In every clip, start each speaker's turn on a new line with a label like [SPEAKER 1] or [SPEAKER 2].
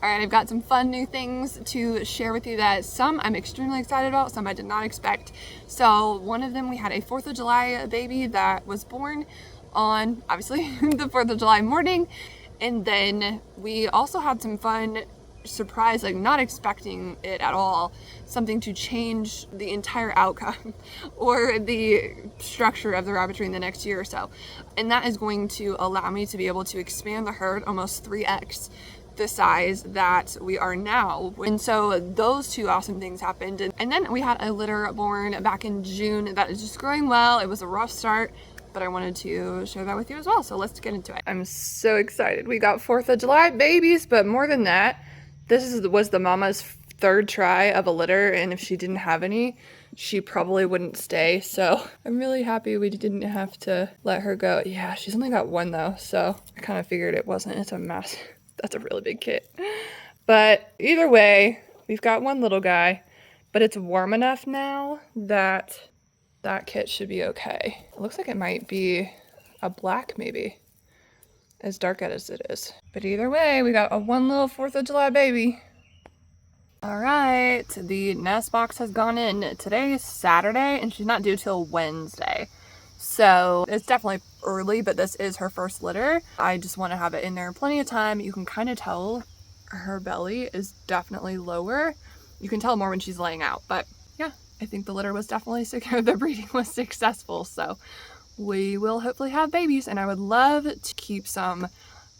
[SPEAKER 1] All right, I've got some fun new things to share with you that some I'm extremely excited about, some I did not expect. So one of them, we had a 4th of July baby that was born on, obviously, the 4th of July morning. And then we also had some fun surprise, like not expecting it at all, something to change the entire outcome or the structure of the rabbitry in the next year or so. And that is going to allow me to be able to expand the herd almost 3x the size that we are now. And so those two awesome things happened. And then we had a litter born back in June that is just growing well. It was a rough start, but I wanted to share that with you as well. So let's get into it. I'm so excited. We got 4th of July babies, but more than that, was the mama's 3rd try of a litter, and if she didn't have any, she probably wouldn't stay. So I'm really happy we didn't have to let her go. Yeah, she's only got one though, so I kind of figured it wasn't. It's a mess. That's a really big kit. But either way, we've got one little guy, but it's warm enough now that that kit should be okay. It looks like it might be a black maybe, as dark as it is. But either way, we got a one little 4th of July baby. All right, the nest box has gone in. Today is Saturday and she's not due till Wednesday. So it's definitely early, but this is her first litter. I just want to have it in there plenty of time. You can kind of tell her belly is definitely lower. You can tell more when she's laying out, but yeah, I think the litter was definitely secure. The breeding was successful. So we will hopefully have babies, and I would love to keep some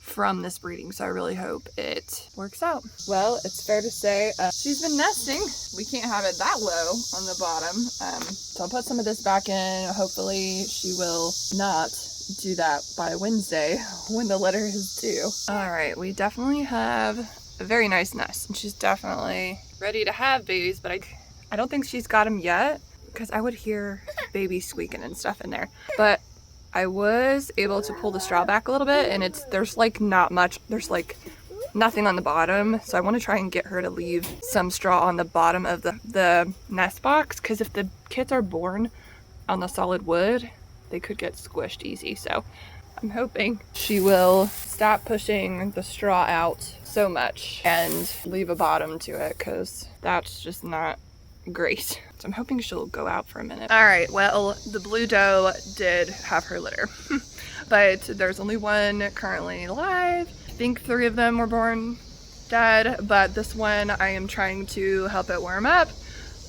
[SPEAKER 1] from this breeding, so I really hope it works out. Well, it's fair to say she's been nesting. We can't have it that low on the bottom, so I'll put some of this back in. Hopefully she will not do that by Wednesday when the litter is due. All right, we definitely have a very nice nest, and she's definitely ready to have babies, but I don't think she's got them yet, because I would hear babies squeaking and stuff in there. But I was able to pull the straw back a little bit, and there's like not much, there's like nothing on the bottom. So I want to try and get her to leave some straw on the bottom of the nest box, because if the kits are born on the solid wood, they could get squished easy. So I'm hoping she will stop pushing the straw out so much and leave a bottom to it, because that's just not great. So I'm hoping she'll go out for a minute. All right, well, the blue doe did have her litter, but there's only one currently alive. I think 3 of them were born dead, but this one I am trying to help it warm up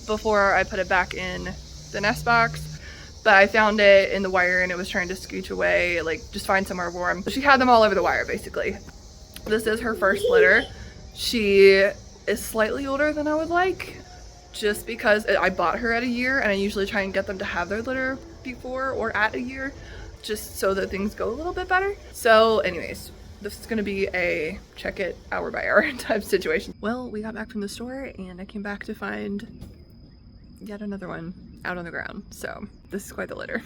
[SPEAKER 1] before I put it back in the nest box. But I found it in the wire and it was trying to scooch away, like just find somewhere warm. She had them all over the wire basically. This is her first litter. She is slightly older than I would like, just because I bought her at a year, and I usually try and get them to have their litter before or at a year, just so that things go a little bit better. So anyways, this is gonna be a check it hour by hour type situation. Well, we got back from the store and I came back to find yet another one out on the ground. So this is quite the litter.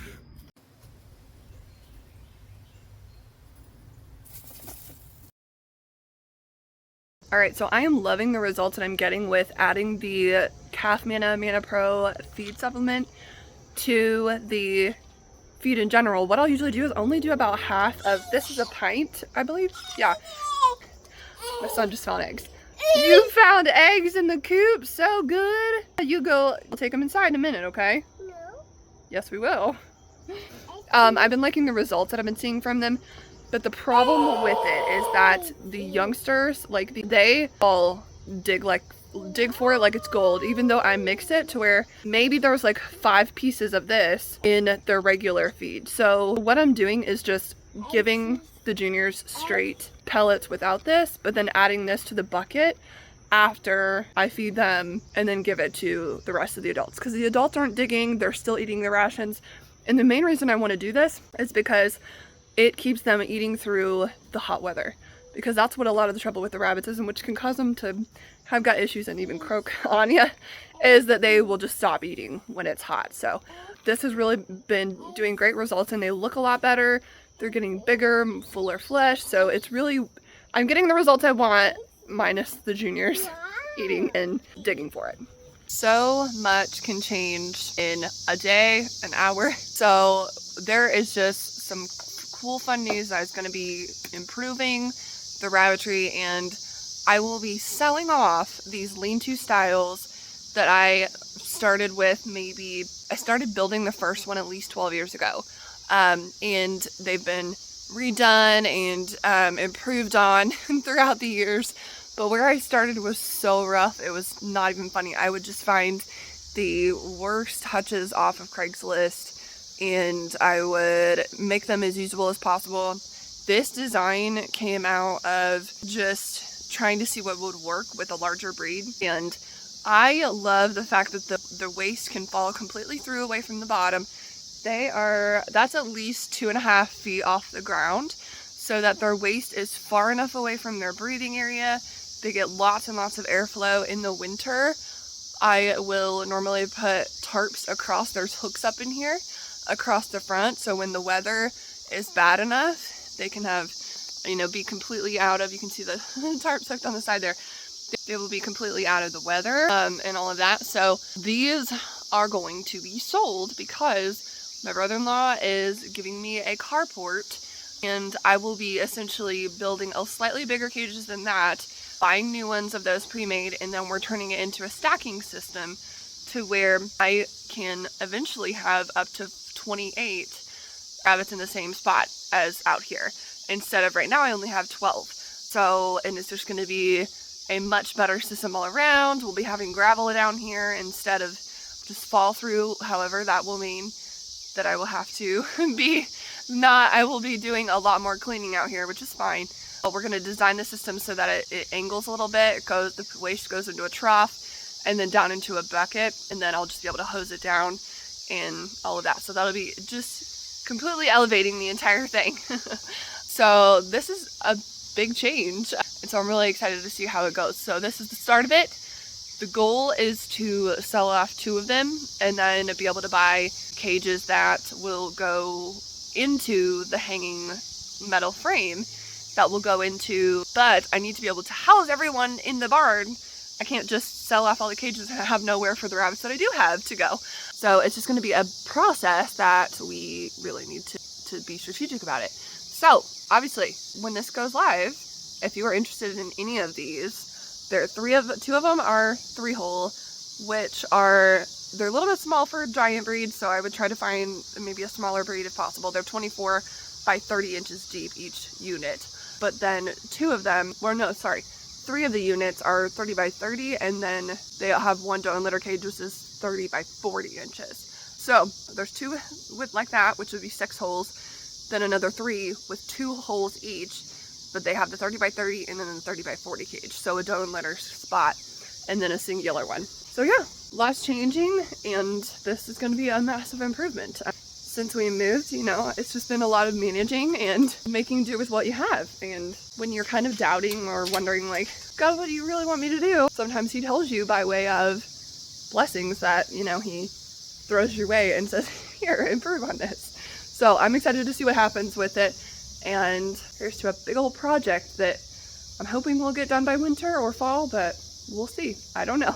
[SPEAKER 1] All right, so I am loving the results that I'm getting with adding the Calf Mana Pro feed supplement to the feed in general. What I'll usually do is only do about half of, this is a pint, I believe. Yeah, my son just found eggs. You found eggs in the coop, so good. You go, we'll take them inside in a minute, okay? No. Yes, we will. I've been liking the results that I've been seeing from them. But the problem with it is that the youngsters, like they all dig for it like it's gold, even though I mix it to where maybe there's like 5 pieces of this in their regular feed. So what I'm doing is just giving the juniors straight pellets without this, but then adding this to the bucket after I feed them and then give it to the rest of the adults. Because the adults aren't digging, they're still eating the rations. And the main reason I want to do this is because it keeps them eating through the hot weather, because that's what a lot of the trouble with the rabbits is, and which can cause them to have gut issues and even croak on you, is that they will just stop eating when it's hot. So this has really been doing great results, and they look a lot better. They're getting bigger, fuller flesh. So it's really, I'm getting the results I want, minus the juniors eating and digging for it. So much can change in a day, an hour. So there is just some cool fun news that is going to be improving the rabbitry and I will be selling off these lean-to styles that I started with. I started building the first one at least 12 years ago. And they've been redone and improved on throughout the years. But where I started was so rough, it was not even funny. I would just find the worst hutches off of Craigslist and I would make them as usable as possible. This design came out of just trying to see what would work with a larger breed, and I love the fact that the waist can fall completely through away from the bottom. That's at least 2.5 feet off the ground, so that their waist is far enough away from their breathing area. They get lots and lots of airflow in the winter. I will normally put tarps across. There's hooks up in here across the front, so when the weather is bad enough, they can have, be completely out of, you can see the tarps hooked on the side there. They will be completely out of the weather and all of that. So these are going to be sold because my brother-in-law is giving me a carport, and I will be essentially building a slightly bigger cages than that, buying new ones of those pre-made, and then we're turning it into a stacking system to where I can eventually have up to 28 rabbits in the same spot as out here, instead of right now I only have 12. So, and it's just going to be a much better system all around. We'll be having gravel down here instead of just fall through. However, that will mean that I will have to I will be doing a lot more cleaning out here, which is fine. But we're going to design the system so that it angles a little bit. The waste goes into a trough and then down into a bucket, and then I'll just be able to hose it down and all of that. So that'll be just completely elevating the entire thing. So this is a big change, and so I'm really excited to see how it goes. So this is the start of it. The goal is to sell off 2 of them and then be able to buy cages that will go into the hanging metal frame that will go into, but I need to be able to house everyone in the barn. I can't just sell off all the cages and have nowhere for the rabbits that I do have to go. So it's just going to be a process that we really need to be strategic about it. So obviously when this goes live, if you are interested in any of these, two of them are 3-hole, which they're a little bit small for giant breeds, so I would try to find maybe a smaller breed if possible. They're 24 by 30 inches deep each unit. But then 3 of the units are 30 by 30, and then they have one doe and litter cage, which is 30 by 40 inches. So there's 2 with like that, which would be 6 holes, then another 3 with 2 holes each, but they have the 30 by 30 and then the 30 by 40 cage. So a doe and litter spot, and then a singular one. So yeah, lots changing, and this is going to be a massive improvement. Since we moved, it's just been a lot of managing and making do with what you have. And when you're kind of doubting or wondering like, God, what do you really want me to do? Sometimes he tells you by way of blessings that, he throws your way and says, here, improve on this. So I'm excited to see what happens with it. And here's to a big old project that I'm hoping will get done by winter or fall, but we'll see. I don't know.